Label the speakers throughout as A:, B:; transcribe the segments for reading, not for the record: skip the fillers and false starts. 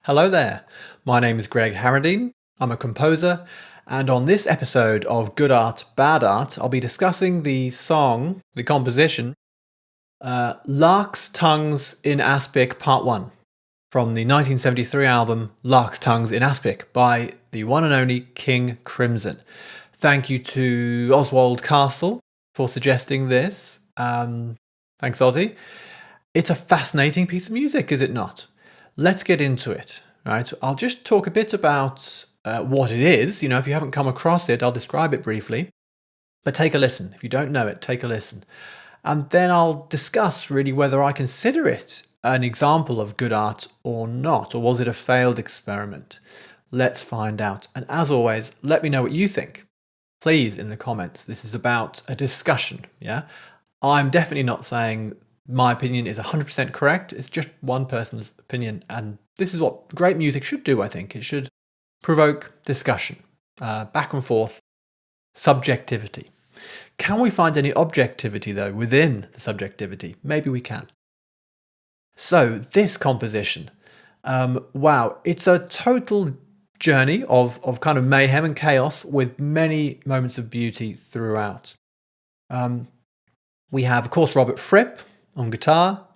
A: Hello there, my name is Greg Harradine, I'm a composer, and on this episode of Good Art, Bad Art, I'll be discussing the composition, Larks, Tongues in Aspic Part 1, from the 1973 album Larks, Tongues in Aspic by the one and only King Crimson. Thank you to Oswald Castle for suggesting this. Thanks, Ozzy. It's a fascinating piece of music, is it not? Let's get into it, right? I'll just talk a bit about what it is. If you haven't come across it, I'll describe it briefly. But take a listen. If you don't know it, take a listen. And then I'll discuss really whether I consider it an example of good art or not, or was it a failed experiment? Let's find out. And as always, let me know what you think. Please, in the comments. This is about a discussion, yeah? I'm definitely not saying my opinion is 100% correct. It's just one person's opinion. And this is what great music should do, I think. It should provoke discussion, back and forth, subjectivity. Can we find any objectivity, though, within the subjectivity? Maybe we can. So this composition, wow, it's a total journey of kind of mayhem and chaos with many moments of beauty throughout. We have, of course, Robert Fripp on guitar.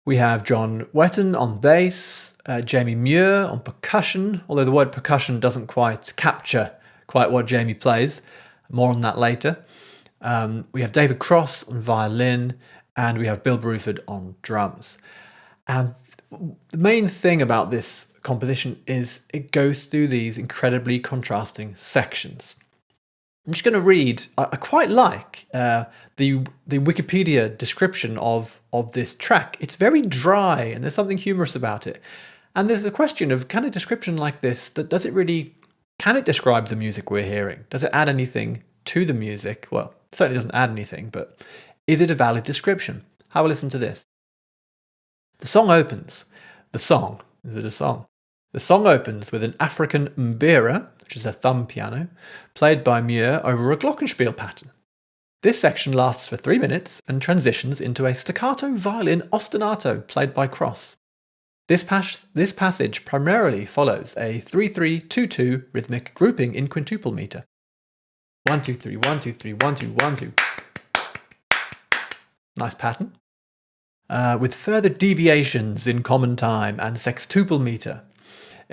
A: We have John Wetton on bass, Jamie Muir on percussion, although the word percussion doesn't quite capture what Jamie plays. More on that later. We have David Cross on violin, and we have Bill Bruford on drums. And the main thing about this composition is it goes through these incredibly contrasting sections. I'm just going to read, I quite like the Wikipedia description of this track. It's very dry and there's something humorous about it. And there's a question of, can a description like this, can it describe the music we're hearing? Does it add anything to the music? Well, it certainly doesn't add anything, but is it a valid description? Have a listen to this. The song opens. Is it a song? The song opens with an African mbira, which is a thumb piano, played by Muir over a glockenspiel pattern. This section lasts for 3 minutes and transitions into a staccato violin ostinato played by Cross. This passage primarily follows a 3-3-2-2 rhythmic grouping in quintuple meter. 1 2 3 1 2 3 1 2 1 2. Nice pattern. With further deviations in common time and sextuple meter.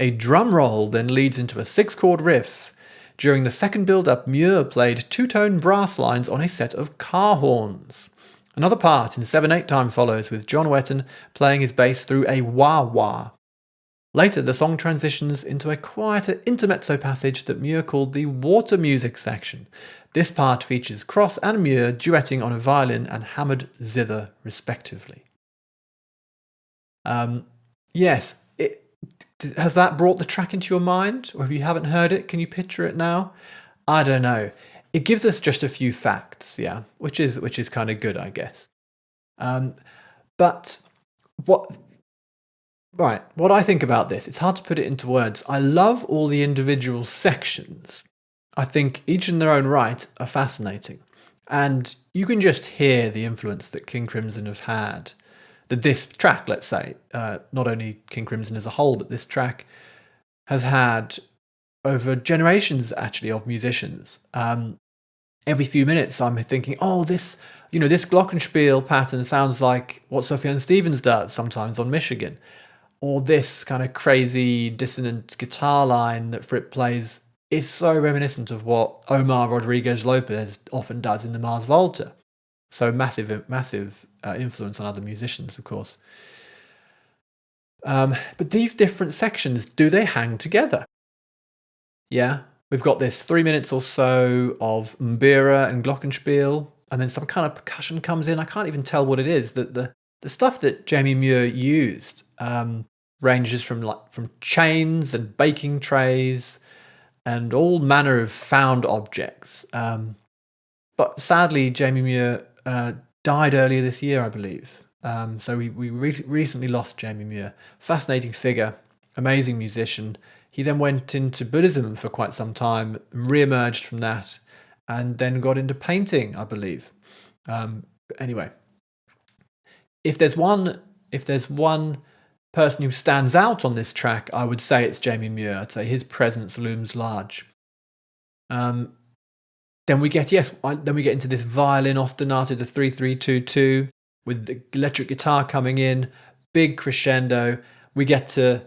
A: A drum roll then leads into a 6-chord riff. During the second build-up, Muir played 2-tone brass lines on a set of car horns. Another part in 7/8 time follows, with John Wetton playing his bass through a wah-wah. Later, the song transitions into a quieter intermezzo passage that Muir called the water music section. This part features Cross and Muir duetting on a violin and hammered zither, respectively. Yes, has that brought the track into your mind? Or if you haven't heard it, can you picture it now? I don't know. It gives us just a few facts, yeah, which is kind of good, I guess. But what I think about this, it's hard to put it into words. I love all the individual sections. I think each in their own right are fascinating. And you can just hear the influence that King Crimson have had. That this track, let's say, not only King Crimson as a whole, but this track has had over generations, actually, of musicians. Every few minutes, I'm thinking, oh, this glockenspiel pattern sounds like what Sufjan Stevens does sometimes on Michigan. Or this kind of crazy dissonant guitar line that Fripp plays is so reminiscent of what Omar Rodriguez Lopez often does in the Mars Volta. So massive influence on other musicians, of course. But these different sections, do they hang together? Yeah, we've got this 3 minutes or so of mbira and glockenspiel, and then some kind of percussion comes in. I can't even tell what it is. The stuff that Jamie Muir used ranges from chains and baking trays and all manner of found objects. But sadly, Jamie Muir died earlier this year, I believe. So we recently lost Jamie Muir. Fascinating figure, amazing musician. He then went into Buddhism for quite some time, re-emerged from that, and then got into painting, I believe. Anyway, if there's one person who stands out on this track, I would say it's Jamie Muir. I'd say his presence looms large. Then we get into this violin ostinato, the 3-3-2-2, with the electric guitar coming in, big crescendo. We get to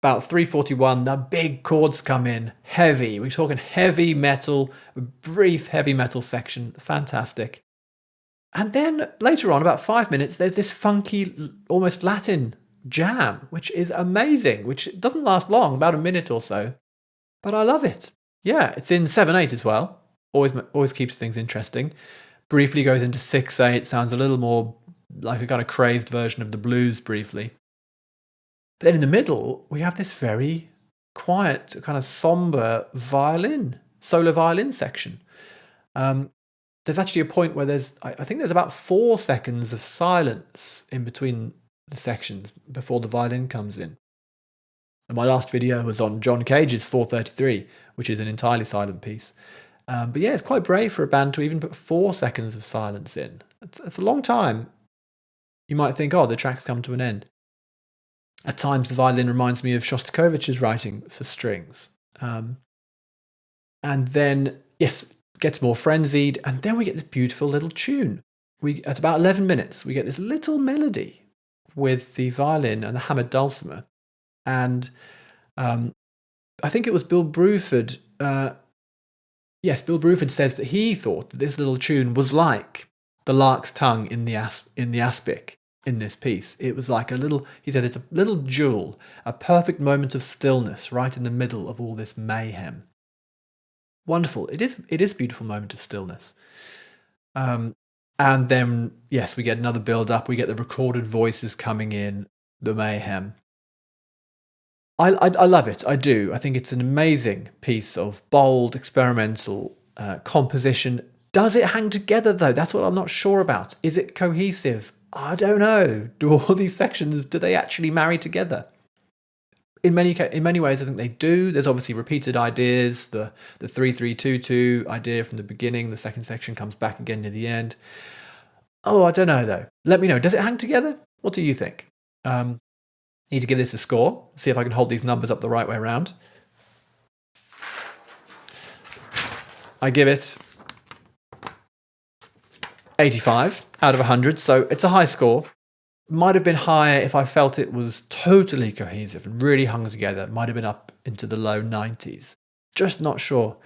A: about 3:41, the big chords come in, heavy. We're talking heavy metal, a brief heavy metal section, fantastic. And then later on, about 5 minutes, there's this funky, almost Latin jam, which is amazing, which doesn't last long, about a minute or so. But I love it. Yeah, it's in 7/8 as well. Always keeps things interesting. Briefly goes into 6/8, sounds a little more like a kind of crazed version of the blues briefly. But then in the middle, we have this very quiet, kind of somber solo violin section. There's actually a point where I think there's about 4 seconds of silence in between the sections before the violin comes in. And my last video was on John Cage's 433, which is an entirely silent piece. But yeah, it's quite brave for a band to even put 4 seconds of silence in. It's a long time. You might think, oh, the track's come to an end. At times, the violin reminds me of Shostakovich's writing for strings. And then, yes, gets more frenzied, and then we get this beautiful little tune. At about 11 minutes, we get this little melody with the violin and the hammered dulcimer. And I think it was Bill Bruford. Bill Bruford says that he thought that this little tune was like the lark's tongue in the aspic in this piece. It was like he said it's a little jewel, a perfect moment of stillness right in the middle of all this mayhem. Wonderful. It is a beautiful moment of stillness. And then, yes, we get another build-up. We get the recorded voices coming in, the mayhem. I love it. I do. I think it's an amazing piece of bold, experimental composition. Does it hang together, though? That's what I'm not sure about. Is it cohesive? I don't know. Do all these sections, do they actually marry together? In many ways, I think they do. There's obviously repeated ideas. The 3-3-2-2 idea from the beginning. The second section comes back again near the end. Oh, I don't know, though. Let me know. Does it hang together? What do you think? Need to give this a score. See if I can hold these numbers up the right way around. I give it 85 out of 100, so it's a high score. Might have been higher if I felt it was totally cohesive and really hung together. Might have been up into the low 90s. Just not sure.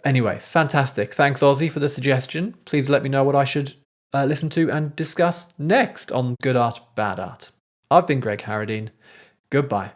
A: Anyway, fantastic. Thanks, Ozzy, for the suggestion. Please let me know what I should listen to and discuss next on Good Art, Bad Art. I've been Greg Harradine. Goodbye.